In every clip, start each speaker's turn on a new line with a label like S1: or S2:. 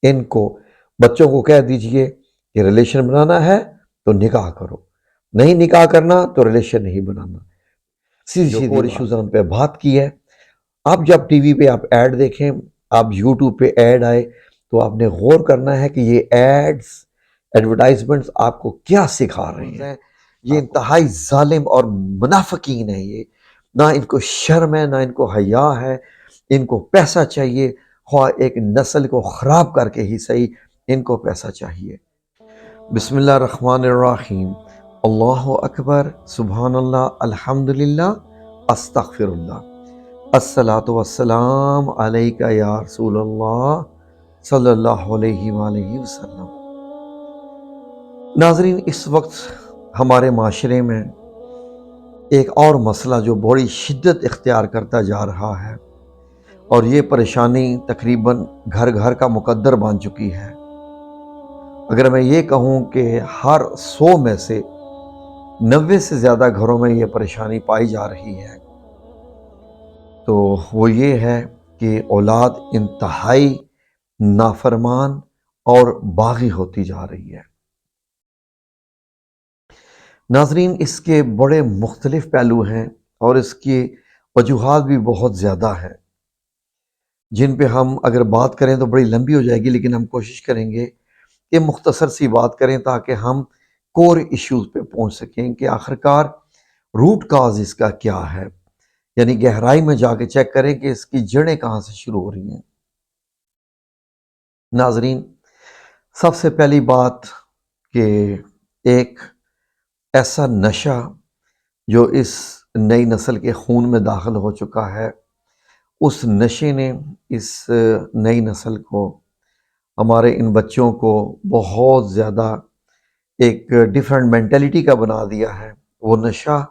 S1: ان کو بچوں کو کہہ دیجئے کہ ریلیشن بنانا ہے تو نکاح کرو، نہیں نکاح کرنا تو ریلیشن نہیں بنانا۔ سیدھی سیدھی اور ایشوز ہم پہ بات کی ہے۔ آپ جب ٹی وی پہ آپ ایڈ دیکھیں، آپ یوٹیوب پہ ایڈ آئے تو آپ نے غور کرنا ہے کہ یہ ایڈز ایڈورٹائزمنٹس آپ کو کیا سکھا رہے ہیں۔ یہ انتہائی ظالم اور منافقین ہیں، یہ نہ ان کو شرم ہے نہ ان کو حیا ہے، ان کو پیسہ چاہیے، خواہ ایک نسل کو خراب کر کے ہی صحیح، ان کو پیسہ چاہیے۔ بسم اللہ الرحمن الرحیم، اللہ اکبر، سبحان اللہ، الحمدللہ، استغفر اللہ، الصلاۃ والسلام علیکہ یا رسول اللہ صلی اللہ علیہ وآلہ وسلم۔ ناظرین، اس وقت ہمارے معاشرے میں ایک اور مسئلہ جو بڑی شدت اختیار کرتا جا رہا ہے، اور یہ پریشانی تقریباً گھر گھر کا مقدر بن چکی ہے۔ اگر میں یہ کہوں کہ ہر 100 میں سے 90 سے زیادہ گھروں میں یہ پریشانی پائی جا رہی ہے، تو وہ یہ ہے کہ اولاد انتہائی نافرمان اور باغی ہوتی جا رہی ہے۔ ناظرین، اس کے بڑے مختلف پہلو ہیں اور اس کی وجوہات بھی بہت زیادہ ہیں، جن پہ ہم اگر بات کریں تو بڑی لمبی ہو جائے گی، لیکن ہم کوشش کریں گے کہ مختصر سی بات کریں تاکہ ہم کور ایشوز پہ پہنچ سکیں کہ آخرکار روٹ کاز اس کا کیا ہے، یعنی گہرائی میں جا کے چیک کریں کہ اس کی جڑیں کہاں سے شروع ہو رہی ہیں۔ ناظرین، سب سے پہلی بات کہ ایک ایسا نشہ جو اس نئی نسل کے خون میں داخل ہو چکا ہے، اس نشے نے اس نئی نسل کو، ہمارے ان بچوں کو بہت زیادہ ایک ڈیفرنٹ مینٹیلٹی کا بنا دیا ہے۔ وہ نشہ،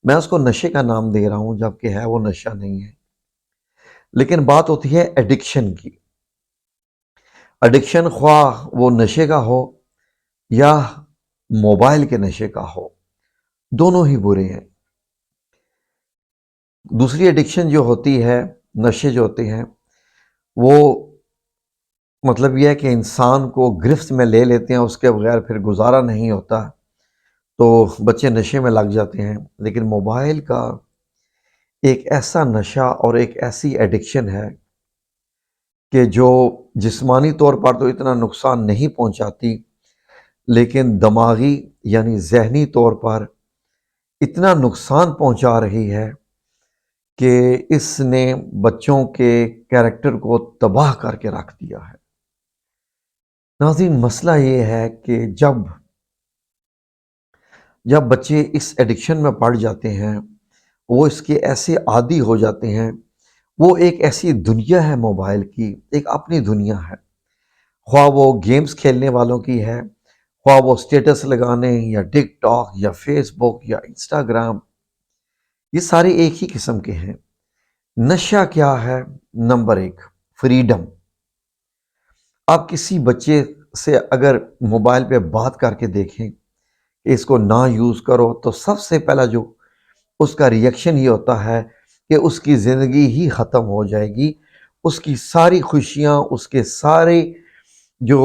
S1: میں اس کو نشے کا نام دے رہا ہوں جبکہ ہے وہ نشہ نہیں ہے، لیکن بات ہوتی ہے ایڈکشن کی۔ ایڈکشن خواہ وہ نشے کا ہو یا موبائل کے نشے کا ہو، دونوں ہی برے ہیں۔ دوسری ایڈکشن جو ہوتی ہے، نشے جو ہوتے ہیں، وہ مطلب یہ ہے کہ انسان کو گرفت میں لے لیتے ہیں، اس کے بغیر پھر گزارا نہیں ہوتا، تو بچے نشے میں لگ جاتے ہیں۔ لیکن موبائل کا ایک ایسا نشہ اور ایک ایسی ایڈکشن ہے کہ جو جسمانی طور پر تو اتنا نقصان نہیں پہنچاتی، لیکن دماغی یعنی ذہنی طور پر اتنا نقصان پہنچا رہی ہے کہ اس نے بچوں کے کیریکٹر کو تباہ کر کے رکھ دیا ہے۔ ناظرین، مسئلہ یہ ہے کہ جب بچے اس ایڈکشن میں پڑ جاتے ہیں، وہ اس کے ایسے عادی ہو جاتے ہیں، وہ ایک ایسی دنیا ہے موبائل کی، ایک اپنی دنیا ہے، خواہ وہ گیمز کھیلنے والوں کی ہے، خواہ وہ سٹیٹس لگانے یا ٹک ٹاک یا فیس بک یا انسٹاگرام، یہ سارے ایک ہی قسم کے ہیں۔ نشہ کیا ہے؟ Number 1، freedom. آپ کسی بچے سے اگر موبائل پہ بات کر کے دیکھیں کہ اس کو نہ یوز کرو، تو سب سے پہلا جو اس کا ریئیکشن یہ ہوتا ہے کہ اس کی زندگی ہی ختم ہو جائے گی، اس کی ساری خوشیاں، اس کے سارے جو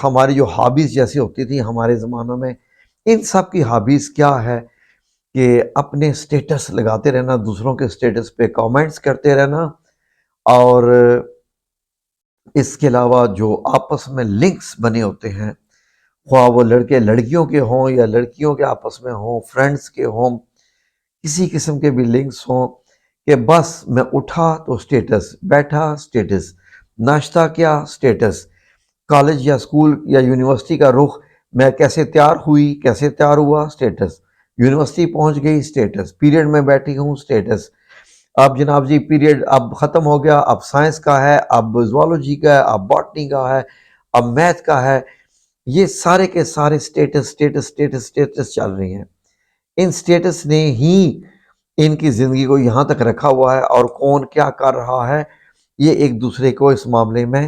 S1: ہماری جو ہابیز جیسی ہوتی تھی ہمارے زمانوں میں، ان سب کی ہابیز کیا ہے کہ اپنے سٹیٹس لگاتے رہنا، دوسروں کے سٹیٹس پہ کامنٹس کرتے رہنا، اور اس کے علاوہ جو آپس میں لنکس بنے ہوتے ہیں، خواہ وہ لڑکے لڑکیوں کے ہوں یا لڑکیوں کے آپس میں ہوں، فرینڈس کے ہوں، کسی قسم کے بھی لنکس ہوں، کہ بس میں اٹھا تو سٹیٹس، بیٹھا سٹیٹس، ناشتہ کیا سٹیٹس، کالج یا اسکول یا یونیورسٹی کا رخ، میں کیسے تیار ہوئی، کیسے تیار ہوا، سٹیٹس، یونیورسٹی پہنچ گئی، سٹیٹس، پیریڈ میں بیٹھی ہوں، سٹیٹس، اب جناب جی پیریڈ اب ختم ہو گیا، اب سائنس کا ہے، اب زوالوجی کا ہے، اب باٹنی کا ہے، اب میتھ کا ہے، یہ سارے کے سارے سٹیٹس سٹیٹس سٹیٹس سٹیٹس چل رہی ہیں۔ ان سٹیٹس نے ہی ان کی زندگی کو یہاں تک رکھا ہوا ہے، اور کون کیا کر رہا ہے یہ ایک دوسرے کو اس معاملے میں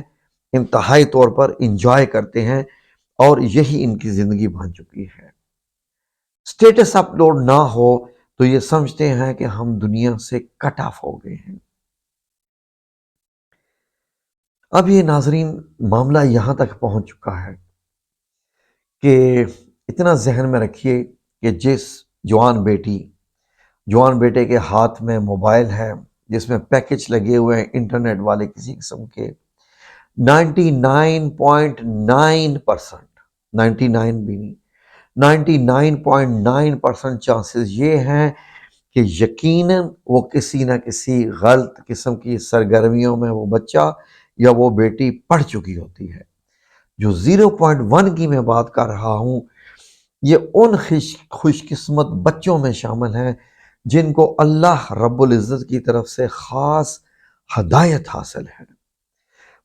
S1: انتہائی طور پر انجوائے کرتے ہیں، اور یہی ان کی زندگی بن چکی ہے۔ سٹیٹس اپلوڈ نہ ہو تو یہ سمجھتے ہیں کہ ہم دنیا سے کٹ آف ہو گئے ہیں۔ اب یہ ناظرین معاملہ یہاں تک پہنچ چکا ہے کہ اتنا ذہن میں رکھیے کہ جس جوان بیٹی جوان بیٹے کے ہاتھ میں موبائل ہے جس میں پیکج لگے ہوئے ہیں انٹرنیٹ والے کسی قسم کے، 99.9%، 99 بھی نہیں، 99.9% چانسز یہ ہیں کہ یقیناً وہ کسی نہ کسی غلط قسم کی سرگرمیوں میں وہ بچہ یا وہ بیٹی پڑ چکی ہوتی ہے۔ جو 0.1 کی میں بات کر رہا ہوں، یہ ان خوش قسمت بچوں میں شامل ہیں جن کو اللہ رب العزت کی طرف سے خاص ہدایت حاصل ہے۔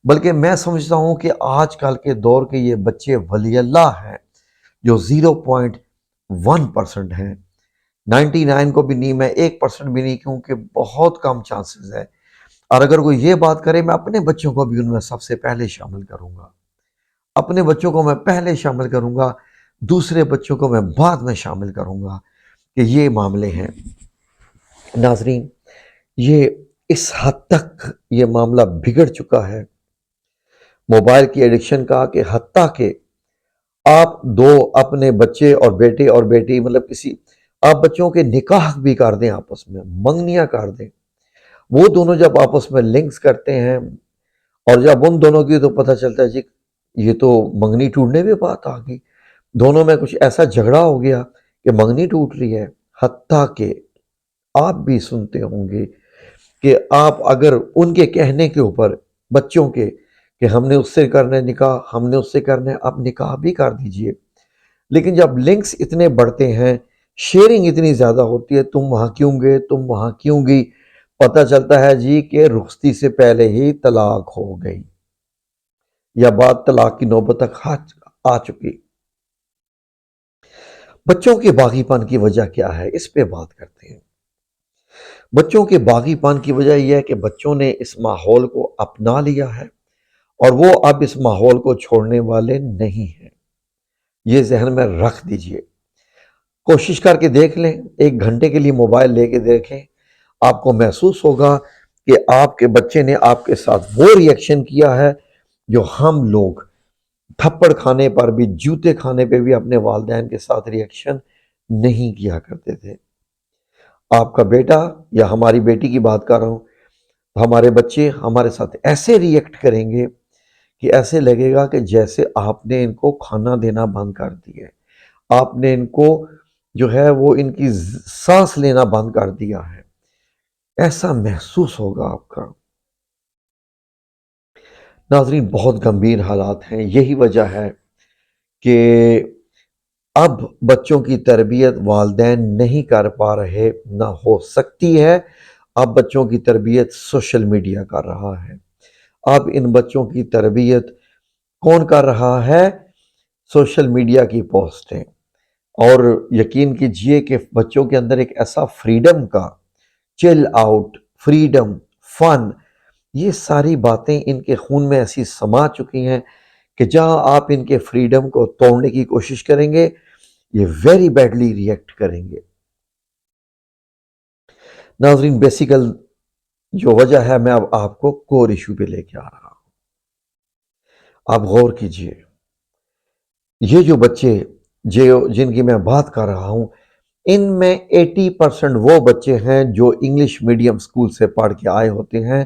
S1: بلکہ میں سمجھتا ہوں کہ آج کل کے دور کے یہ بچے ولی اللہ ہیں جو 0.1% ہیں، 99 کو بھی نہیں، میں 1% بھی نہیں، کیونکہ بہت کم چانسز ہے۔ اور اگر کوئی یہ بات کرے میں اپنے بچوں کو بھی ان میں سب سے پہلے شامل کروں گا، اپنے بچوں کو میں پہلے شامل کروں گا، دوسرے بچوں کو میں بعد میں شامل کروں گا کہ یہ معاملے ہیں۔ ناظرین، یہ اس حد تک یہ معاملہ بگڑ چکا ہے موبائل کی ایڈکشن کا کہ حتیٰ کہ آپ دو اپنے بچے اور بیٹے اور بیٹی، مطلب کسی آپ بچوں کے نکاح بھی کر دیں، آپس میں منگنیاں کر دیں، وہ دونوں جب آپس میں لنکس کرتے ہیں اور جب ان دونوں کی تو پتہ چلتا ہے جی یہ تو منگنی ٹوٹنے پہ بات آ گئی، دونوں میں کچھ ایسا جھگڑا ہو گیا کہ منگنی ٹوٹ رہی ہے۔ حتیٰ کہ آپ بھی سنتے ہوں گے کہ آپ اگر ان کے کہنے کے اوپر بچوں کے کہ ہم نے اس سے کرنا ہے نکاح، ہم نے اس سے کرنا ہے، آپ نکاح بھی کر دیجئے، لیکن جب لنکس اتنے بڑھتے ہیں، شیئرنگ اتنی زیادہ ہوتی ہے، تم وہاں کیوں گئے، تم وہاں کیوں گئی، پتہ چلتا ہے جی کہ رخصتی سے پہلے ہی طلاق ہو گئی یا بعد طلاق کی نوبت تک آ چکی۔ بچوں کے باغی پن کی وجہ کیا ہے، اس پہ بات کرتے ہیں۔ بچوں کے باغی پن کی وجہ یہ ہے کہ بچوں نے اس ماحول کو اپنا لیا ہے اور وہ اب اس ماحول کو چھوڑنے والے نہیں ہیں، یہ ذہن میں رکھ دیجئے۔ کوشش کر کے دیکھ لیں، 1 گھنٹے کے لیے موبائل لے کے دیکھیں، آپ کو محسوس ہوگا کہ آپ کے بچے نے آپ کے ساتھ وہ ری ایکشن کیا ہے جو ہم لوگ تھپڑ کھانے پر بھی، جوتے کھانے پہ بھی اپنے والدین کے ساتھ ری ایکشن نہیں کیا کرتے تھے۔ آپ کا بیٹا یا ہماری بیٹی کی بات کر رہا ہوں، ہمارے بچے ہمارے ساتھ ایسے ری ایکٹ کریں گے کہ ایسے لگے گا کہ جیسے آپ نے ان کو کھانا دینا بند کر دیا ہے، آپ نے ان کو جو ہے وہ ان کی سانس لینا بند کر دیا ہے، ایسا محسوس ہوگا آپ کا۔ ناظرین، بہت گمبھیر حالات ہیں، یہی وجہ ہے کہ اب بچوں کی تربیت والدین نہیں کر پا رہے، نہ ہو سکتی ہے۔ اب بچوں کی تربیت سوشل میڈیا کر رہا ہے۔ اب ان بچوں کی تربیت کون کر رہا ہے؟ سوشل میڈیا کی پوسٹیں۔ اور یقین کیجئے کہ بچوں کے اندر ایک ایسا فریڈم کا، چل آؤٹ، فریڈم، فن، یہ ساری باتیں ان کے خون میں ایسی سما چکی ہیں کہ جہاں آپ ان کے فریڈم کو توڑنے کی کوشش کریں گے، یہ ویری بیڈلی ری ایکٹ کریں گے۔ ناظرین، بیسیکل جو وجہ ہے میں اب آپ کو کور ایشو پہ لے کے آ رہا ہوں۔ آپ غور کیجئے، یہ جو بچے جن کی میں بات کر رہا ہوں، ان میں 80% وہ بچے ہیں جو انگلش میڈیم سکول سے پڑھ کے آئے ہوتے ہیں،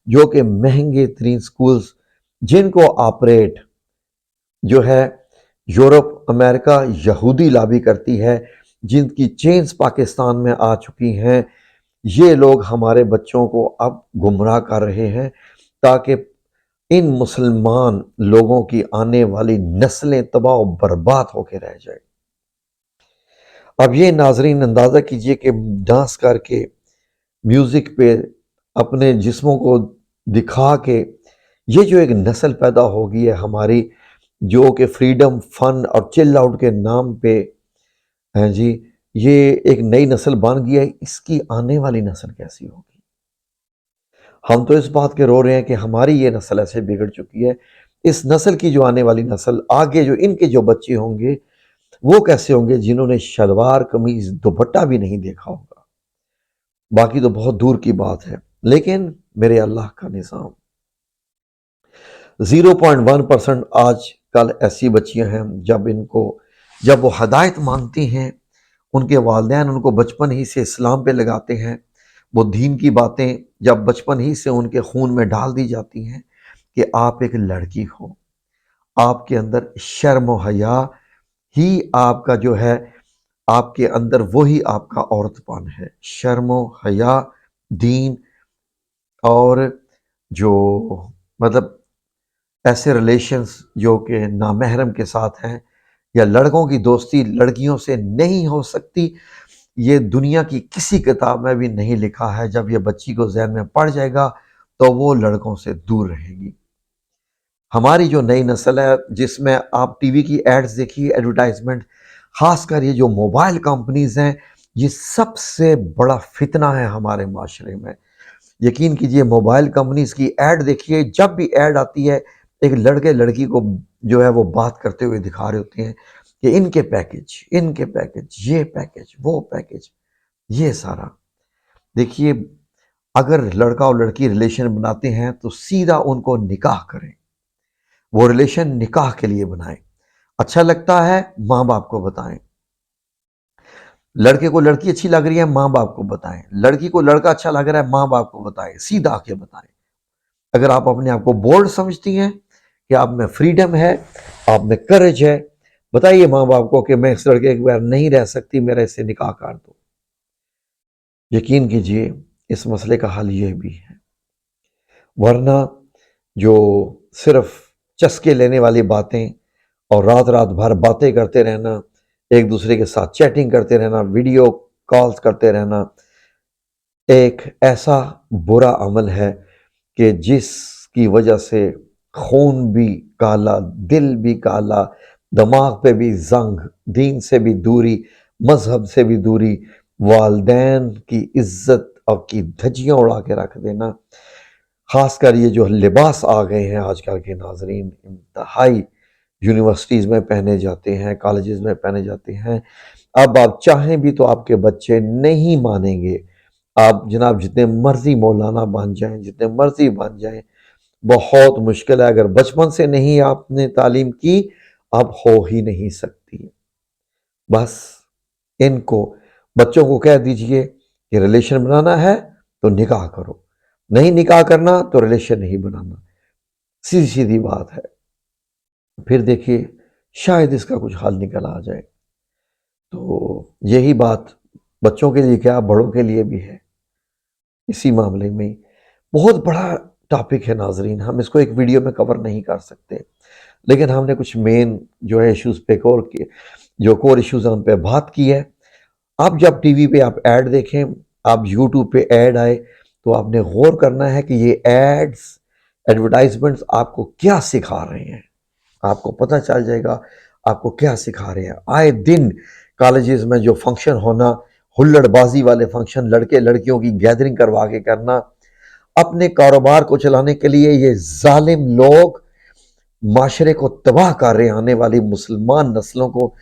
S1: جو کہ مہنگے ترین سکولز جن کو آپریٹ جو ہے یورپ، امریکہ، یہودی لابی کرتی ہے، جن کی چینز پاکستان میں آ چکی ہیں، یہ لوگ ہمارے بچوں کو اب گمراہ کر رہے ہیں تاکہ ان مسلمان لوگوں کی آنے والی نسلیں تباہ و برباد ہو کے رہ جائیں۔ اب یہ ناظرین اندازہ کیجئے کہ ڈانس کر کے، میوزک پہ اپنے جسموں کو دکھا کے یہ جو ایک نسل پیدا ہوگی ہے ہماری، جو کہ فریڈم، فن اور چل آؤٹ کے نام پہ ہیں جی، یہ ایک نئی نسل بن گئی ہے، اس کی آنے والی نسل کیسی ہوگی؟ ہم تو اس بات کے رو رہے ہیں کہ ہماری یہ نسل ایسے بگڑ چکی ہے، اس نسل کی جو آنے والی نسل آگے جو ان کے جو بچے ہوں گے وہ کیسے ہوں گے جنہوں نے شلوار قمیض دوپٹہ بھی نہیں دیکھا ہوگا۔ باقی تو بہت دور کی بات ہے، لیکن میرے اللہ کا نظام 0.1% آج کل ایسی بچیاں ہیں جب وہ ہدایت مانگتی ہیں، ان کے والدین ان کو بچپن ہی سے اسلام پہ لگاتے ہیں، وہ دین کی باتیں جب بچپن ہی سے ان کے خون میں ڈال دی جاتی ہیں کہ آپ ایک لڑکی ہو، آپ کے اندر شرم و حیا ہی آپ کا جو ہے، آپ کے اندر وہی آپ کا عورت پن ہے، شرم و حیا، دین، اور جو مطلب ایسے ریلیشنز جو کہ نامحرم کے ساتھ ہیں، یا لڑکوں کی دوستی لڑکیوں سے نہیں ہو سکتی، یہ دنیا کی کسی کتاب میں بھی نہیں لکھا ہے۔ جب یہ بچی کو ذہن میں پڑ جائے گا تو وہ لڑکوں سے دور رہے گی۔ ہماری جو نئی نسل ہے، جس میں آپ ٹی وی کی ایڈز دیکھیے، ایڈورٹائزمنٹ، خاص کر یہ جو موبائل کمپنیز ہیں، یہ سب سے بڑا فتنہ ہے ہمارے معاشرے میں۔ یقین کیجئے، موبائل کمپنیز کی ایڈ دیکھیے، جب بھی ایڈ آتی ہے ایک لڑکے لڑکی کو جو ہے وہ بات کرتے ہوئے دکھا رہے ہوتے ہیں کہ ان کے پیکج، یہ پیکج، وہ پیکج، یہ سارا۔ دیکھیے، اگر لڑکا اور لڑکی ریلیشن بناتے ہیں تو سیدھا ان کو نکاح کریں، وہ ریلیشن نکاح کے لیے بنائیں۔ اچھا لگتا ہے ماں باپ کو بتائیں، لڑکے کو لڑکی اچھی لگ رہی ہے ماں باپ کو بتائیں، لڑکی کو لڑکا اچھا لگ رہا ہے ماں باپ کو بتائیں، سیدھا آ کے بتائیں۔ اگر آپ اپنے آپ کو بولڈ سمجھتی ہیں کہ آپ میں فریڈم ہے، آپ میں کرج ہے، بتائیے ماں باپ کو کہ میں اس لڑکے کے بغیر نہیں رہ سکتی، میرا اس سے نکاح کر دو۔ یقین کیجئے، اس مسئلے کا حل یہ بھی ہے، ورنہ جو صرف چسکے لینے والی باتیں اور رات رات بھر باتیں کرتے رہنا، ایک دوسرے کے ساتھ چیٹنگ کرتے رہنا، ویڈیو کالز کرتے رہنا، ایک ایسا برا عمل ہے کہ جس کی وجہ سے خون بھی کالا، دل بھی کالا، دماغ پہ بھی زنگ، دین سے بھی دوری، مذہب سے بھی دوری، والدین کی عزت اور کی دھجیاں اڑا کے رکھ دینا۔ خاص کر یہ جو لباس آ گئے ہیں آج کل کے ناظرین، انتہائی یونیورسٹیز میں پہنے جاتے ہیں، کالجز میں پہنے جاتے ہیں۔ اب آپ چاہیں بھی تو آپ کے بچے نہیں مانیں گے، آپ جناب جتنے مرضی مولانا بن جائیں، جتنے مرضی بن جائیں، بہت مشکل ہے۔ اگر بچپن سے نہیں آپ نے تعلیم کی، اب ہو ہی نہیں سکتی۔ بس ان کو بچوں کو کہہ دیجئے کہ ریلیشن بنانا ہے تو نکاح کرو، نہیں نکاح کرنا تو ریلیشن نہیں بنانا، سیدھی سیدھی بات ہے۔ پھر دیکھیے شاید اس کا کچھ حل نکل آ جائے۔ تو یہی بات بچوں کے لیے کیا بڑوں کے لیے بھی ہے۔ اسی معاملے میں بہت بڑا ٹاپک ہے ناظرین، ہم اس کو ایک ویڈیو میں کور نہیں کر سکتے، لیکن ہم نے کچھ مین جو ہے ایشوز پہ کور ایشوز ہیں ان پہ بات کی ہے۔ آپ جب ٹی وی پہ آپ ایڈ دیکھیں، آپ یوٹیوب پہ ایڈ آئے تو آپ نے غور کرنا ہے کہ یہ ایڈورٹائزمنٹس آپ کو کیا سکھا رہے ہیں، آپ کو پتہ چل جائے گا آپ کو کیا سکھا رہے ہیں۔ آئے دن کالجز میں جو فنکشن ہونا، ہلڑ بازی والے فنکشن، لڑکے لڑکیوں کی گیدرنگ کروا کے کرنا، اپنے کاروبار کو چلانے کے لیے یہ ظالم لوگ معاشرے کو تباہ کر رہے ہیں۔ آنے والی مسلمان نسلوں کو،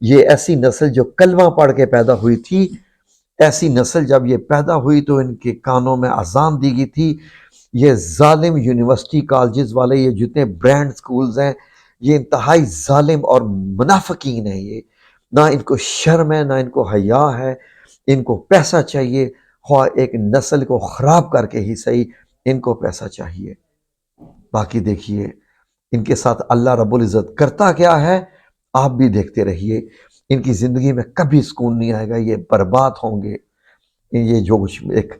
S1: یہ ایسی نسل جو کلمہ پڑھ کے پیدا ہوئی تھی، ایسی نسل جب یہ پیدا ہوئی تو ان کے کانوں میں اذان دی گئی تھی۔ یہ ظالم یونیورسٹی کالجز والے، یہ جتنے برانڈ سکولز ہیں، یہ انتہائی ظالم اور منافقین ہیں۔ یہ نہ ان کو شرم ہے، نہ ان کو حیا ہے، ان کو پیسہ چاہیے، خواہ ایک نسل کو خراب کر کے ہی صحیح، ان کو پیسہ چاہیے۔ باقی دیکھیے ان کے ساتھ اللہ رب العزت کرتا کیا ہے، آپ بھی دیکھتے رہیے۔ ان کی زندگی میں کبھی سکون نہیں آئے گا، یہ برباد ہوں گے۔ یہ جو کچھ ایک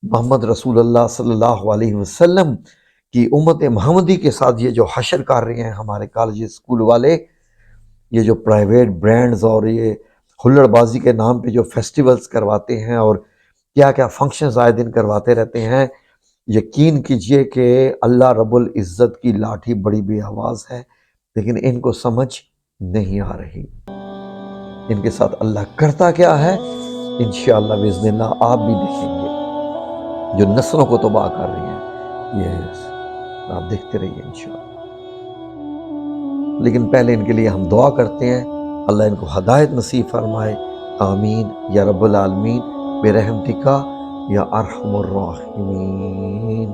S1: محمد رسول اللہ صلی اللہ علیہ وسلم کی امت محمدی کے ساتھ یہ جو حشر کر رہے ہیں ہمارے کالج اسکول والے، یہ جو پرائیویٹ برانڈز اور یہ ہلڑ بازی کے نام پہ جو فیسٹیولز کرواتے ہیں اور کیا کیا فنکشنز آئے دن کرواتے رہتے ہیں، یقین کیجئے کہ اللہ رب العزت کی لاٹھی بڑی بے آواز ہے، لیکن ان کو سمجھ نہیں آ رہی۔ ان کے ساتھ اللہ کرتا کیا ہے، انشاءاللہ باذن اللہ آپ بھی دیکھیں گے، جو نسلوں کو تباہ کر رہی ہیں۔ یہ آپ دیکھتے رہیے انشاءاللہ۔ لیکن پہلے ان کے لیے ہم دعا کرتے ہیں، اللہ ان کو ہدایت نصیب فرمائے، آمین یا رب العالمین برحمتک یا ارحم الراحمین۔